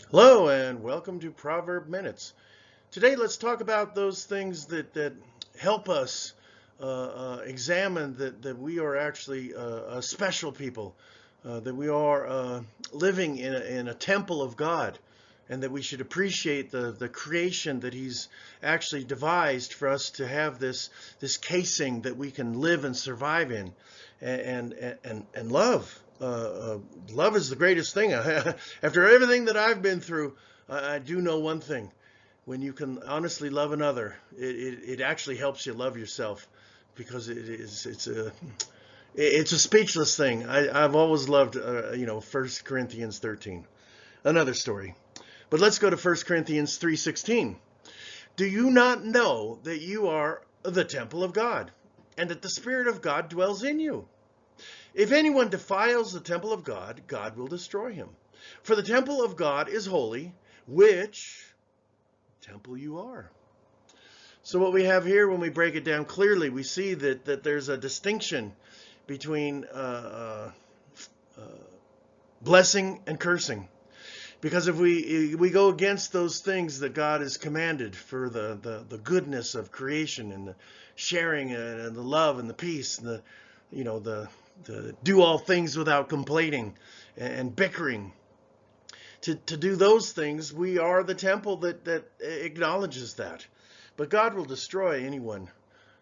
Hello and welcome to Proverb Minutes. Today let's talk about those things that help us examine that we are actually a special people, that we are living in a temple of God, and that we should appreciate the creation that He's actually devised for us to have this casing that we can live and survive in, and love. Love is the greatest thing. After everything that I've been through, I do know one thing: when you can honestly love another, it actually helps you love yourself, because it's a speechless thing. I've always loved 1 Corinthians 13. Another story. But let's go to 1 Corinthians 3:16. Do you not know that you are the temple of God, and that the Spirit of God dwells in you? If anyone defiles the temple of God, God will destroy him. For the temple of God is holy, which temple you are. So what we have here, when we break it down clearly, we see that there's a distinction between blessing and cursing. Because if we go against those things that God has commanded for the goodness of creation, and the sharing, and the love and the peace, and the do all things without complaining and bickering, to do those things, we are the temple that acknowledges that. But God will destroy anyone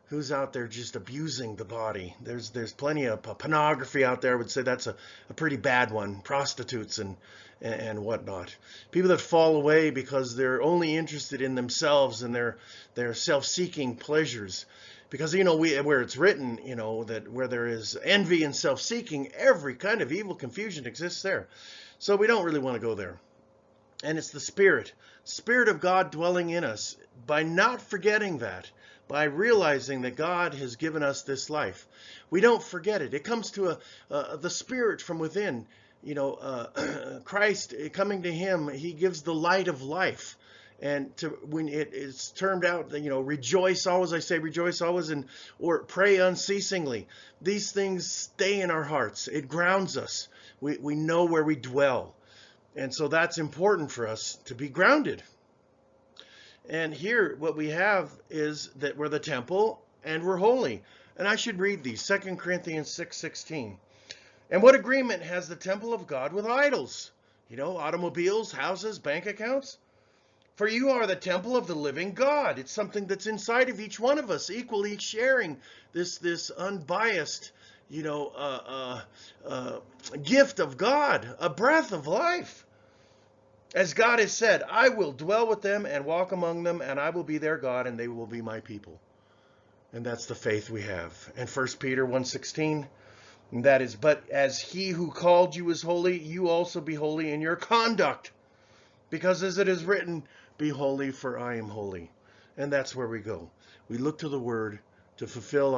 who's out there just abusing the body. There's plenty of pornography out there. I would say that's a pretty bad one. Prostitutes and whatnot. People that fall away because they're only interested in themselves and their self-seeking pleasures. Because where it's written, that where there is envy and self-seeking, every kind of evil confusion exists there. So we don't really want to go there. And it's the Spirit of God dwelling in us. By not forgetting that, by realizing that God has given us this life, we don't forget it. It comes to the Spirit from within. Christ, coming to Him, He gives the light of life. And when it's termed out, rejoice always. I say rejoice always, or pray unceasingly. These things stay in our hearts. It grounds us. We know where we dwell. And so that's important for us to be grounded. And here what we have is that we're the temple and we're holy. And I should read these. 2 Corinthians 6:16. And what agreement has the temple of God with idols? Automobiles, houses, bank accounts? For you are the temple of the living God. It's something that's inside of each one of us, equally sharing this unbiased, gift of God, a breath of life. As God has said, I will dwell with them and walk among them, and I will be their God, and they will be my people. And that's the faith we have. And 1 Peter 1:16, that is, but as He who called you is holy, you also be holy in your conduct. Because as it is written, be holy, for I am holy. And that's where we go. We look to the Word to fulfill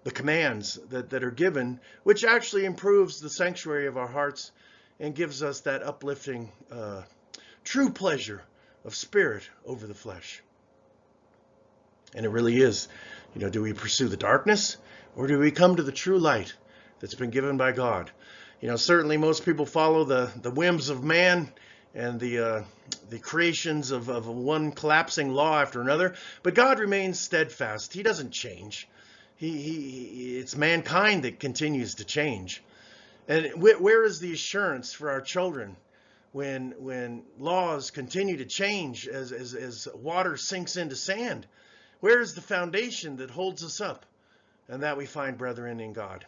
the commands that are given, which actually improves the sanctuary of our hearts and gives us that uplifting, true pleasure of spirit over the flesh. And it really is, do we pursue the darkness, or do we come to the true light that's been given by God? Certainly most people follow the whims of man and the creations of one collapsing law after another, but God remains steadfast. He doesn't change. It's mankind that continues to change. And where is the assurance for our children when laws continue to change as water sinks into sand? Where is the foundation that holds us up? And that we find, brethren, in God.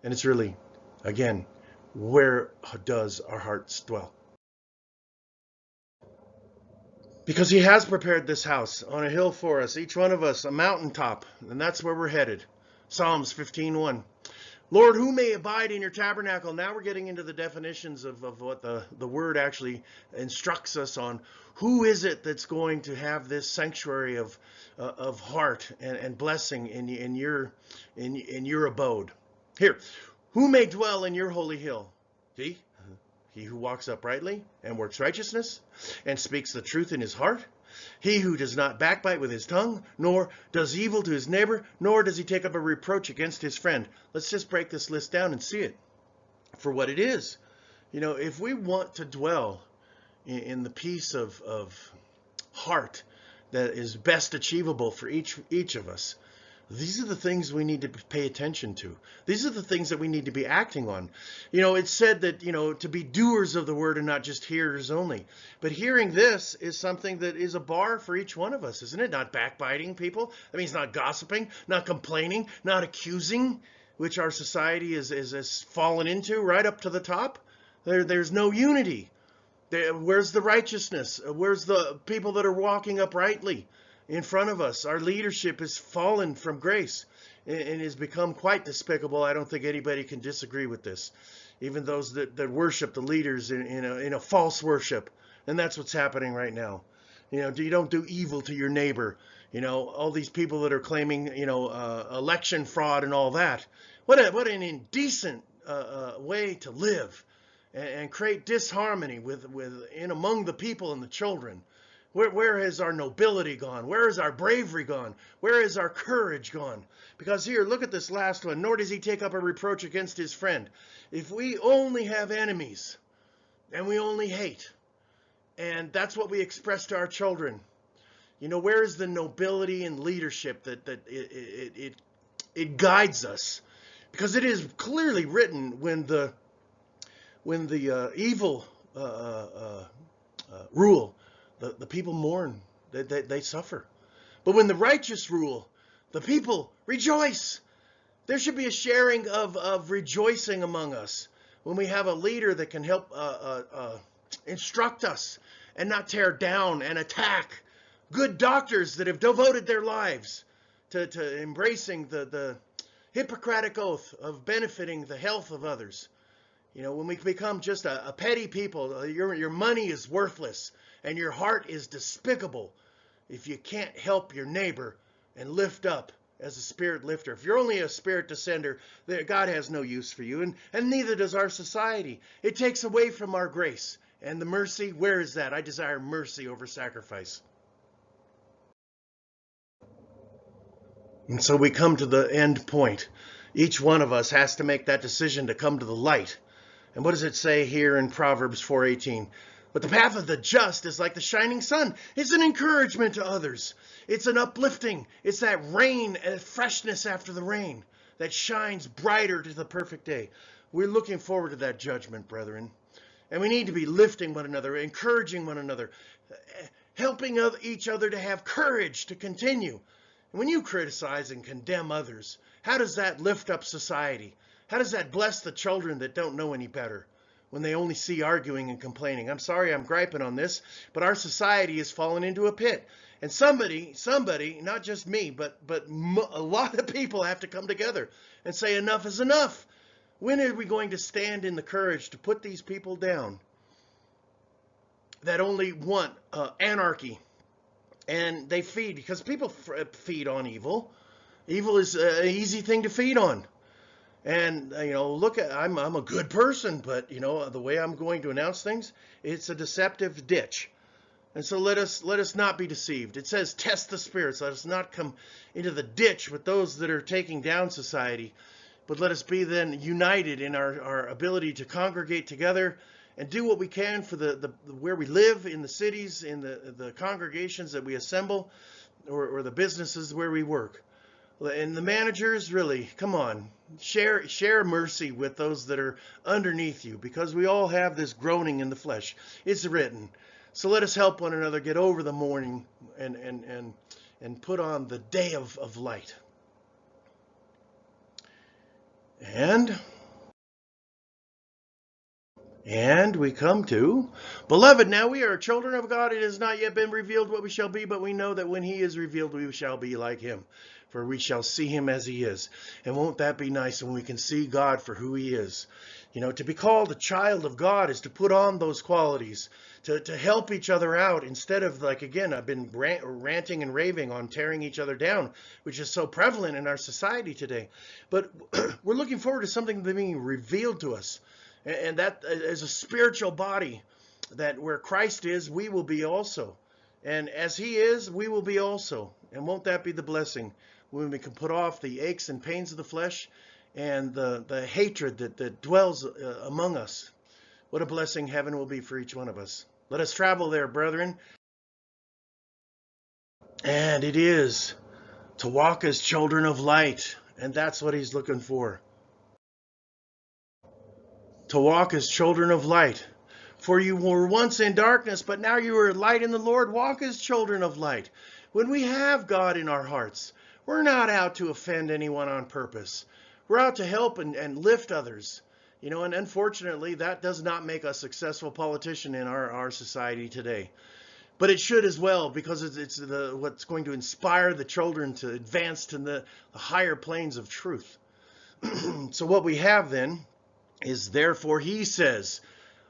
And it's really, again, where does our hearts dwell? Because He has prepared this house on a hill for us, each one of us a mountaintop, and that's where we're headed. Psalms 15:1. Lord, who may abide in your tabernacle? Now we're getting into the definitions of what the word actually instructs us on. Who is it that's going to have this sanctuary of heart and blessing in your abode? Here, who may dwell in your holy hill? See? He who walks uprightly and works righteousness and speaks the truth in his heart. He who does not backbite with his tongue, nor does evil to his neighbor, nor does he take up a reproach against his friend. Let's just break this list down and see it. for what it is. If we want to dwell in the peace of heart that is best achievable for each of us, these are the things we need to pay attention to. These are the things that we need to be acting on. It's said that, to be doers of the word and not just hearers only. But hearing this is something that is a bar for each one of us, isn't it? Not backbiting people. That means not gossiping, not complaining, not accusing, which our society has fallen into right up to the top. There's no unity. Where's the righteousness? Where's the people that are walking uprightly in front of us? Our leadership has fallen from grace and has become quite despicable. I don't think anybody can disagree with this. Even those that worship the leaders in a false worship. And that's what's happening right now. You don't do evil to your neighbor. All these people that are claiming, election fraud and all that. What an indecent way to live. And create disharmony in among the people and the children. Where has our nobility gone? Where is our bravery gone? Where is our courage gone? Because here, look at this last one. Nor does he take up a reproach against his friend. If we only have enemies and we only hate, and that's what we express to our children, where is the nobility and leadership that it guides us? Because it is clearly written when the evil rule, the people mourn, they suffer. But when the righteous rule, the people rejoice. There should be a sharing of rejoicing among us when we have a leader that can help instruct us and not tear down and attack. Good doctors that have devoted their lives to embracing the Hippocratic oath of benefiting the health of others. When we become just a petty people, your money is worthless and your heart is despicable if you can't help your neighbor and lift up as a spirit lifter. If you're only a spirit descender, God has no use for you, and neither does our society. It takes away from our grace. And the mercy, where is that? I desire mercy over sacrifice. And so we come to the end point. Each one of us has to make that decision to come to the light. And what does it say here in Proverbs 4:18? But the path of the just is like the shining sun. It's an encouragement to others. It's an uplifting. It's that rain and freshness after the rain that shines brighter to the perfect day. We're looking forward to that judgment, brethren. And we need to be lifting one another, encouraging one another, helping each other to have courage to continue. And when you criticize and condemn others, how does that lift up society? How does that bless the children that don't know any better when they only see arguing and complaining? I'm sorry I'm griping on this, but our society has fallen into a pit. And somebody, not just me, but a lot of people have to come together and say enough is enough. When are we going to stand in the courage to put these people down that only want anarchy? And they feed, because people feed on evil. Evil is an easy thing to feed on. And, look, I'm a good person, but, the way I'm going to announce things, it's a deceptive ditch. And so let us not be deceived. It says, test the spirits. Let us not come into the ditch with those that are taking down society, but let us be then united in our ability to congregate together and do what we can for the where we live, in the cities, in the congregations that we assemble, or the businesses where we work. And the managers, really, come on, share mercy with those that are underneath you, because we all have this groaning in the flesh. It's written. So let us help one another get over the morning and put on the day of light. And we come to, beloved, now we are children of God. It has not yet been revealed what we shall be, but we know that when he is revealed, we shall be like him, for we shall see him as he is. And won't that be nice when we can see God for who he is? To be called a child of God is to put on those qualities, to help each other out, instead of, like, again, I've been ranting and raving on tearing each other down, which is so prevalent in our society today. But we're looking forward to something being revealed to us. And that is a spiritual body, that where Christ is, we will be also. And as he is, we will be also. And won't that be the blessing when we can put off the aches and pains of the flesh and the hatred that dwells among us. What a blessing heaven will be for each one of us. Let us travel there, brethren. And it is to walk as children of light. And that's what he's looking for. To walk as children of light. For you were once in darkness, but now you are light in the Lord. Walk as children of light. When we have God in our hearts, we're not out to offend anyone on purpose. We're out to help and lift others. You know, and unfortunately, that does not make a successful politician in our society today. But it should as well, because it's what's going to inspire the children to advance to the higher planes of truth. So what we have then is, therefore he says,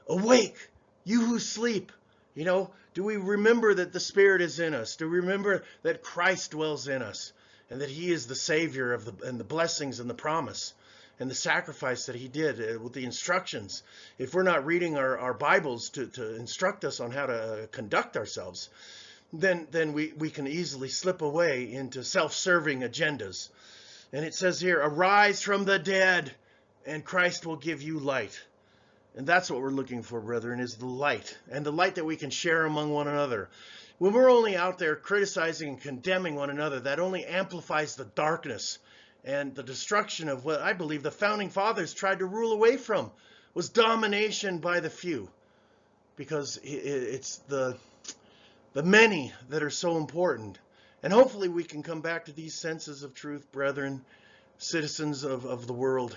awake, you who sleep. You know, do we remember that the Spirit is in us? Do we remember that Christ dwells in us and that he is the Savior and the blessings and the promise and the sacrifice that he did with the instructions? If we're not reading our Bibles to instruct us on how to conduct ourselves, then we can easily slip away into self-serving agendas. And it says here, arise from the dead, and Christ will give you light. And that's what we're looking for, brethren, is the light, and the light that we can share among one another. When we're only out there criticizing and condemning one another, that only amplifies the darkness and the destruction of what I believe the founding fathers tried to rule away from, was domination by the few. Because it's the many that are so important. And hopefully we can come back to these senses of truth, brethren, citizens of the world.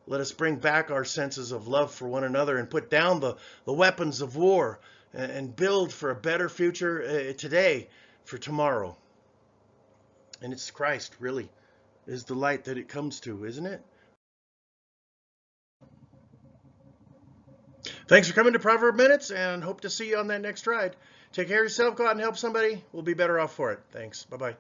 Let us bring back our senses of love for one another and put down the weapons of war and build for a better future today for tomorrow. And it's Christ, really, is the light that it comes to, isn't it? Thanks for coming to Proverb Minutes, and hope to see you on that next ride. Take care of yourself, go out and help somebody. We'll be better off for it. Thanks. Bye-bye.